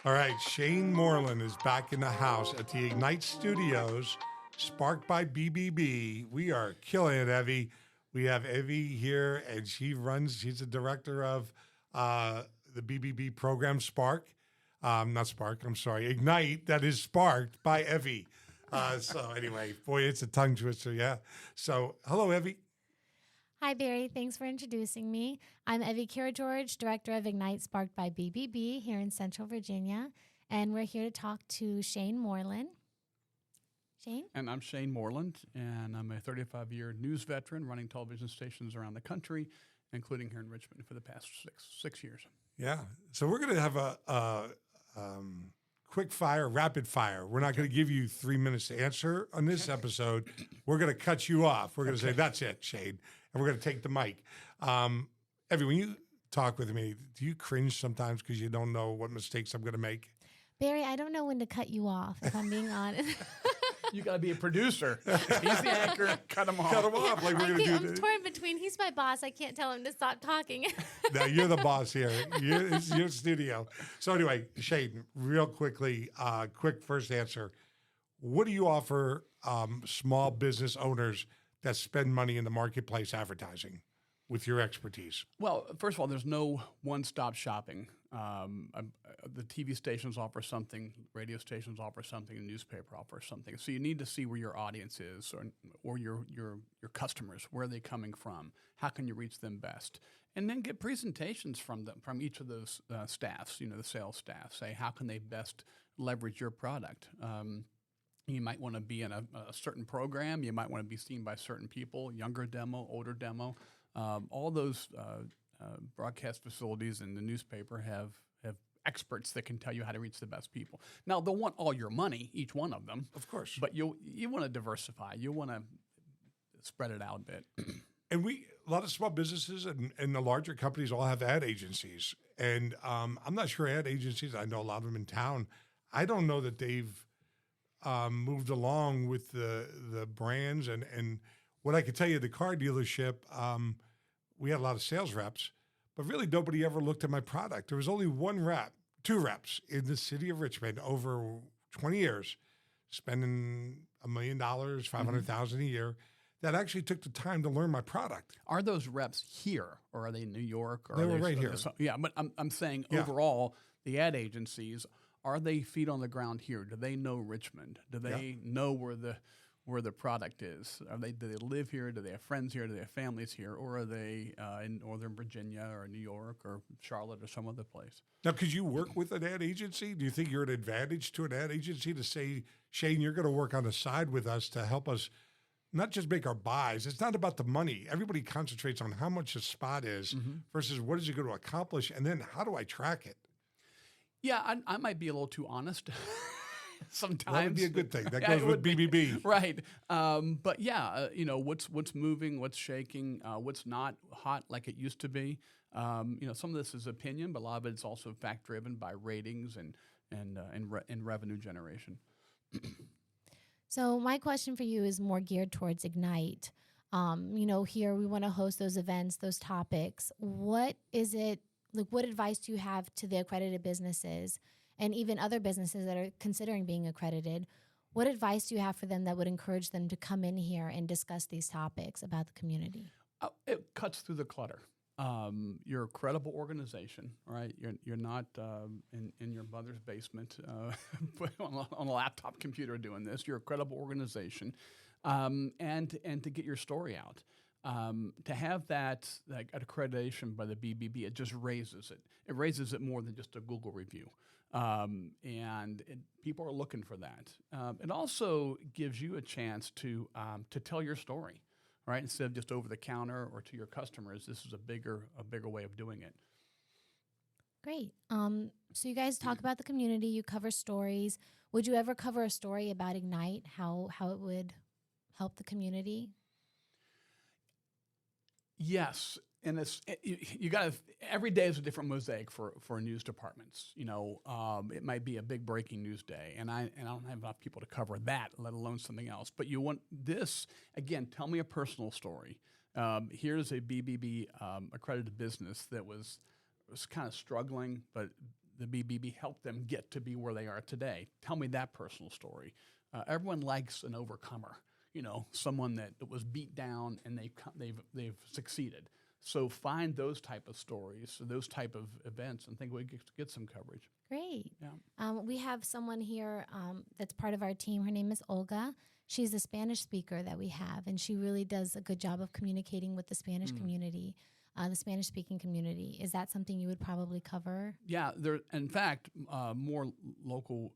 All right, Shane Moreland is back in the house at the Ignite Studios, sparked by BBB. We are killing it, Evie. We have Evie here, and she's the director of the BBB program, Ignite, that is sparked by Evie. So anyway, boy, it's a tongue twister, yeah. So, hello, Evie. Hi, Barry. Thanks for introducing me. I'm Evie Kira-George, Director of Ignite Sparked by BBB here in Central Virginia, and we're here to talk to Shane Moreland. Shane? And I'm Shane Moreland, and I'm a 35-year news veteran running television stations around the country, including here in Richmond for the past six years. Yeah. So we're going to have a quick fire, rapid fire. We're not going to give you 3 minutes to answer on this episode. We're going to cut you off. We're going to say, that's it, Shane. And we're going to take the mic. Evie, when you talk with me, do you cringe sometimes because you don't know what mistakes I'm going to make? Barry, I don't know when to cut you off, if I'm being honest. You got to be a producer. He's the anchor. Cut him off. Cut him off like we're going to do. I'm torn between. He's my boss. I can't tell him to stop talking. No, you're the boss here. It's your studio. So anyway, Shane, real quickly, quick first answer. What do you offer small business owners that spend money in the marketplace advertising with your expertise? Well, first of all, there's no one-stop shopping. The TV stations offer something, radio stations offer something, a newspaper offers something. So you need to see where your audience is, or your customers. Where are they coming from? How can you reach them best? And then get presentations from each of those staffs. The sales staff. Say how can they best leverage your product. You might want to be in a certain program. You might want to be seen by certain people. Younger demo, older demo. All those broadcast facilities and the newspaper have experts that can tell you how to reach the best people. Now, they'll want all your money, each one of them. Of course. But you want to diversify. You want to spread it out a bit. And a lot of small businesses and the larger companies all have ad agencies. And I'm not sure ad agencies, I know a lot of them in town, I don't know that they've moved along with the brands. And what I could tell you, the car dealership, we had a lot of sales reps, but really nobody ever looked at my product. There was only two reps in the city of Richmond over 20 years, spending $1 million, $500,000 a year, that actually took the time to learn my product. Are those reps here, or are they in New York? Or they were right here. Yeah, but I'm saying overall, the ad agencies, are they feet on the ground here? Do they know Richmond? Do they know where the product is? Do they live here? Do they have friends here? Do they have families here? Or are they in Northern Virginia or New York or Charlotte or some other place? Now, could you work with an ad agency? Do you think you're an advantage to an ad agency to say, Shane, you're going to work on the side with us to help us not just make our buys? It's not about the money. Everybody concentrates on how much a spot is versus what is it going to accomplish, and then how do I track it? Yeah, I might be a little too honest. Sometimes that would be a good thing. That goes with BBB, right? But yeah, what's moving, what's shaking, what's not hot like it used to be. Some of this is opinion, but a lot of it's also fact driven by ratings and revenue generation. So my question for you is more geared towards Ignite. Here we want to host those events, those topics. What is it? Like, what advice do you have to the accredited businesses and even other businesses that are considering being accredited? What advice do you have for them that would encourage them to come in here and discuss these topics about the community? It cuts through the clutter. You're a credible organization, right? You're not in your mother's basement on a laptop computer doing this. You're a credible organization, and to get your story out. To have that accreditation by the BBB, it just raises it. It raises it more than just a Google review. People are looking for that. It also gives you a chance to tell your story, right? Instead of just over the counter or to your customers, this is a bigger way of doing it. Great. So you guys talk about the community. You cover stories. Would you ever cover a story about Ignite? How it would help the community? Yes, and you got to. Every day is a different mosaic for news departments. It might be a big breaking news day, and I don't have enough people to cover that, let alone something else. But you want this again. Tell me a personal story. Here's a BBB accredited business that was kind of struggling, but the BBB helped them get to be where they are today. Tell me that personal story. Everyone likes an overcomer, someone that was beat down and they've succeeded. So find those type of stories, those type of events, and think we get some coverage. Great. Yeah. We have someone here that's part of our team. Her name is Olga. She's the Spanish speaker that we have, and she really does a good job of communicating with the Spanish community, the Spanish-speaking community. Is that something you would probably cover? Yeah. In fact, more local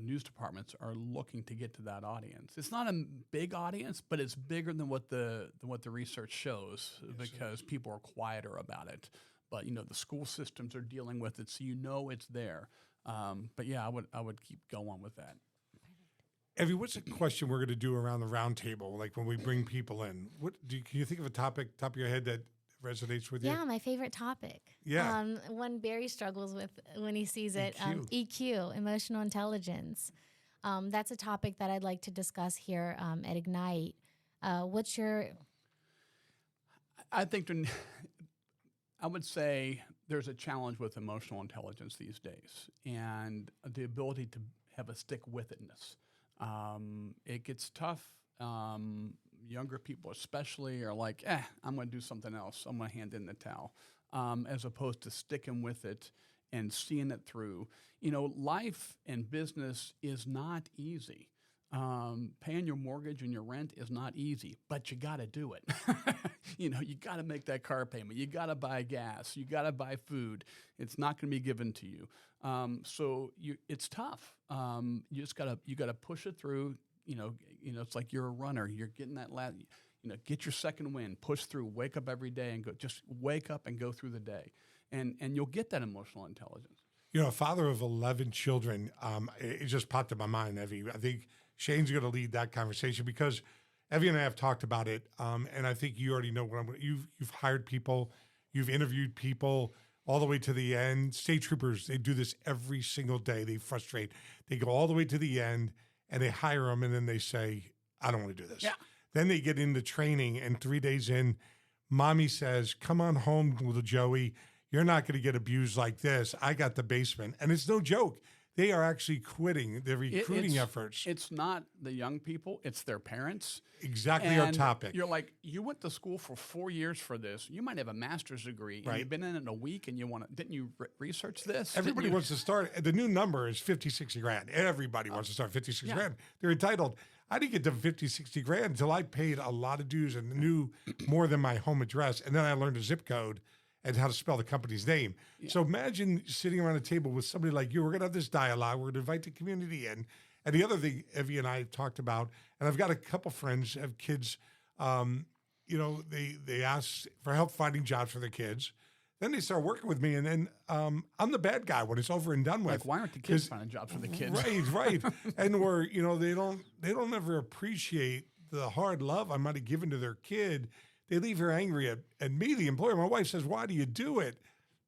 news departments are looking to get to that audience. It's not a big audience, but it's bigger than what the research shows because people are quieter about it. But the school systems are dealing with it, so it's there. But yeah, I would keep going with that. Evie, what's a question we're going to do around the round table, like when we bring people in? Can you think of a topic top of your head that resonates with you? Yeah, my favorite topic. Yeah. One Barry struggles with when he sees it, EQ. emotional intelligence. That's a topic that I'd like to discuss here at Ignite. What's your... I think I would say there's a challenge with emotional intelligence these days and the ability to have a stick-with-itness. It gets tough. Younger people especially are like, I'm going to do something else. I'm going to hand in the towel, as opposed to sticking with it and seeing it through. Life and business is not easy. Paying your mortgage and your rent is not easy, but you got to do it. You got to make that car payment. You got to buy gas. You got to buy food. It's not going to be given to you. So it's tough. You just got to push it through. It's like you're a runner. You're getting that last, get your second win, push through, wake up every day and go, just wake up and go through the day. And you'll get that emotional intelligence. A father of 11 children, it just popped in my mind, Evie. I think Shane's going to lead that conversation because Evie and I have talked about it. And I think you already know you've hired people, you've interviewed people all the way to the end. State troopers, they do this every single day. They frustrate. They go all the way to the end and they hire them. And then they say, I don't want to do this. Yeah. Then they get into training and 3 days in, mommy says, come on home, little Joey. You're not going to get abused like this. I got the basement. And it's no joke. They are actually quitting their recruiting efforts. It's not the young people. It's their parents. Exactly our topic. You're like, you went to school for 4 years for this. You might have a master's degree. And you've been in it in a week and didn't you research this? Everybody wants to start. The new number is 50, 60 grand. Everybody wants to start 50, 60 grand. They're entitled. I didn't get to 50, 60 grand until I paid a lot of dues and knew more than my home address. And then I learned a zip code and how to spell the company's name. Yeah. So imagine sitting around a table with somebody like you. We're going to have this dialogue. We're going to invite the community in. And the other thing Evie and I talked about, and I've got a couple friends have kids, they ask for help finding jobs for their kids. Then they start working with me, and then I'm the bad guy when it's over and done with. Like, why aren't the kids finding jobs for the kids? Right. And where, they don't ever appreciate the hard love I might have given to their kid. They leave her angry at me, the employer. My wife says, why do you do it?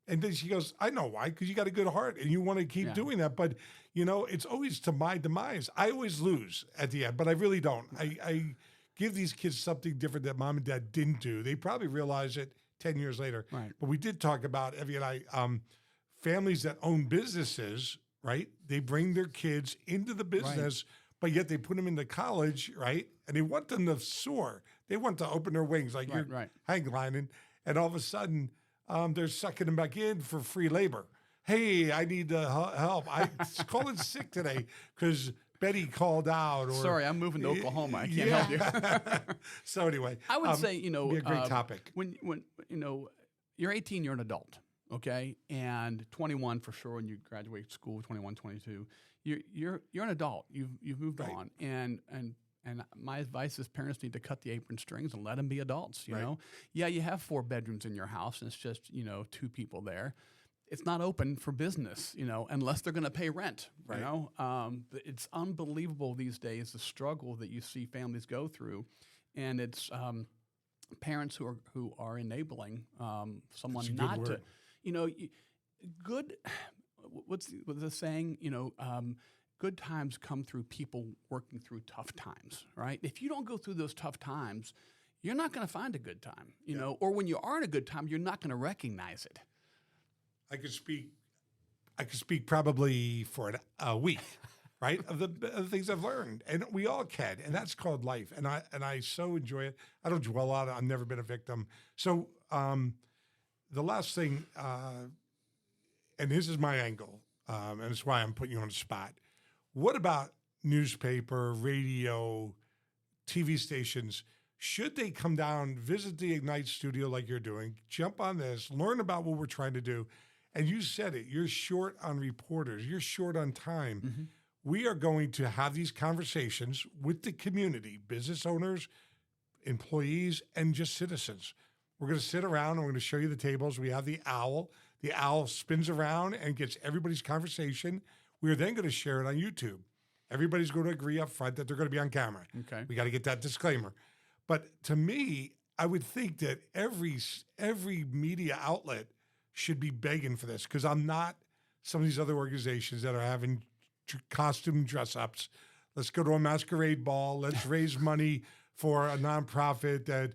And then she goes, I know why, because you got a good heart and you want to keep doing that. But, it's always to my demise. I always lose at the end, but I really don't. I give these kids something different that mom and dad didn't do. They probably realize it 10 years later. Right. But we did talk about, Evie and I, families that own businesses, right? They bring their kids into the business, but yet they put them into college, right? And they want them to soar. They want to open their wings like you're hang gliding. And all of a sudden, they're sucking them back in for free labor. Hey, I need help. I call in sick today because Betty called out. Or, sorry, I'm moving to Oklahoma. I can't help you. So anyway, I would say, be a great topic. When you're 18, you're an adult, okay? And 21 for sure when you graduate school, 21, 22, you're an adult. You've moved on. And my advice is parents need to cut the apron strings and let them be adults, you know? Yeah, you have 4 bedrooms in your house and it's just, 2 people there. It's not open for business, unless they're going to pay rent, you know? It's unbelievable these days, the struggle that you see families go through. And it's parents who are enabling someone not to, good, what's the saying, good times come through people working through tough times, right? If you don't go through those tough times, you're not going to find a good time, or when you are in a good time, you're not going to recognize it. I could speak I could speak probably for a week, right? Of the things I've learned, and we all can, and that's called life. And I so enjoy it. I don't dwell on it. I've never been a victim. So the last thing, and this is my angle, and it's why I'm putting you on the spot. What about newspaper, radio, TV stations? Should they come down, visit the Ignite studio like you're doing, jump on this, learn about what we're trying to do? And you said it, you're short on reporters, you're short on time. Mm-hmm. We are going to have these conversations with the community, business owners, employees, and just citizens. We're going to sit around and we're going to show you the tables. We have the owl. The owl spins around and gets everybody's conversation. We are then going to share it on YouTube. Everybody's going to agree up front that they're going to be on camera. Okay. We got to get that disclaimer. But to me, I would think that every media outlet should be begging for this, because I'm not some of these other organizations that are having costume dress-ups. Let's go to a masquerade ball. Let's raise money for a nonprofit that,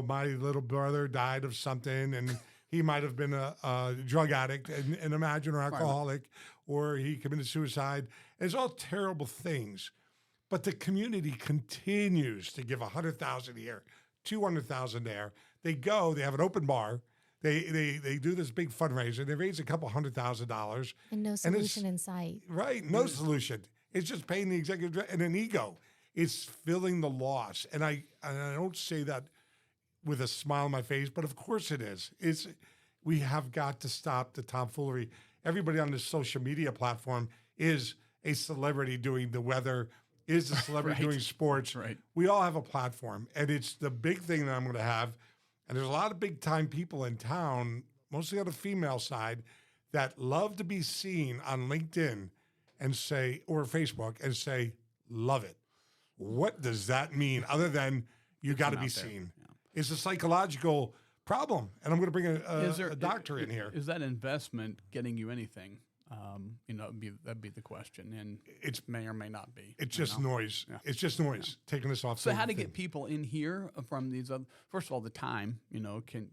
my little brother died of something and he might have been a drug addict and imagine, or alcoholic, or he committed suicide. And it's all terrible things. But the community continues to give $100,000 here, $200,000 there. They go, they have an open bar. They do this big fundraiser. They raise a couple $100,000. And no solution in sight. Right, no solution. It's just paying the executive and an ego. It's filling the loss. And I don't say that with a smile on my face, but of course it is. We have got to stop the tomfoolery. Everybody on this social media platform is a celebrity doing the weather, is a celebrity doing sports. Right. We all have a platform, and it's the big thing that I'm going to have. And there's a lot of big-time people in town, mostly on the female side, that love to be seen on LinkedIn and say, or Facebook, and say, love it. What does that mean other than you got to be seen? Yeah. It's a psychological problem, and I'm going to bring a doctor in here. Is that investment getting you anything? That'd be the question, and it may or may not be. It's just noise. Yeah. It's just noise. Taking us off. So how to get people in here from these other? First of all, the time. Can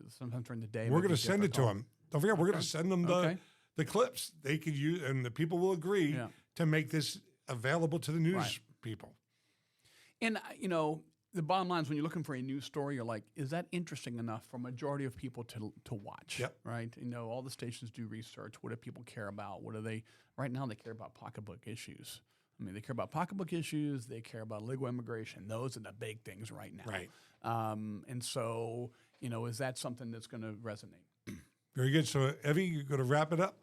sometimes during the day. We're going to send it to them. Don't forget, we're going to send them the clips they could use, and the people will agree to make this available to the news people. And the bottom line is, when you're looking for a news story, you're like, is that interesting enough for a majority of people to watch? Yep. Right? All the stations do research. What do people care about? What do they? Right now, they care about pocketbook issues. They care about pocketbook issues. They care about legal immigration. Those are the big things right now. Right. And so, is that something that's going to resonate? Very good. So, Evie, you're going to wrap it up?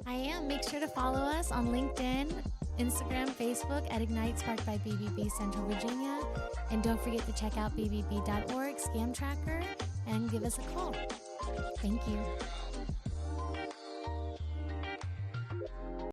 I am. Make sure to follow us on LinkedIn, Instagram, Facebook at Ignite Sparked by BBB Central Virginia. And don't forget to check out bbb.org, Scam Tracker, and give us a call. Thank you.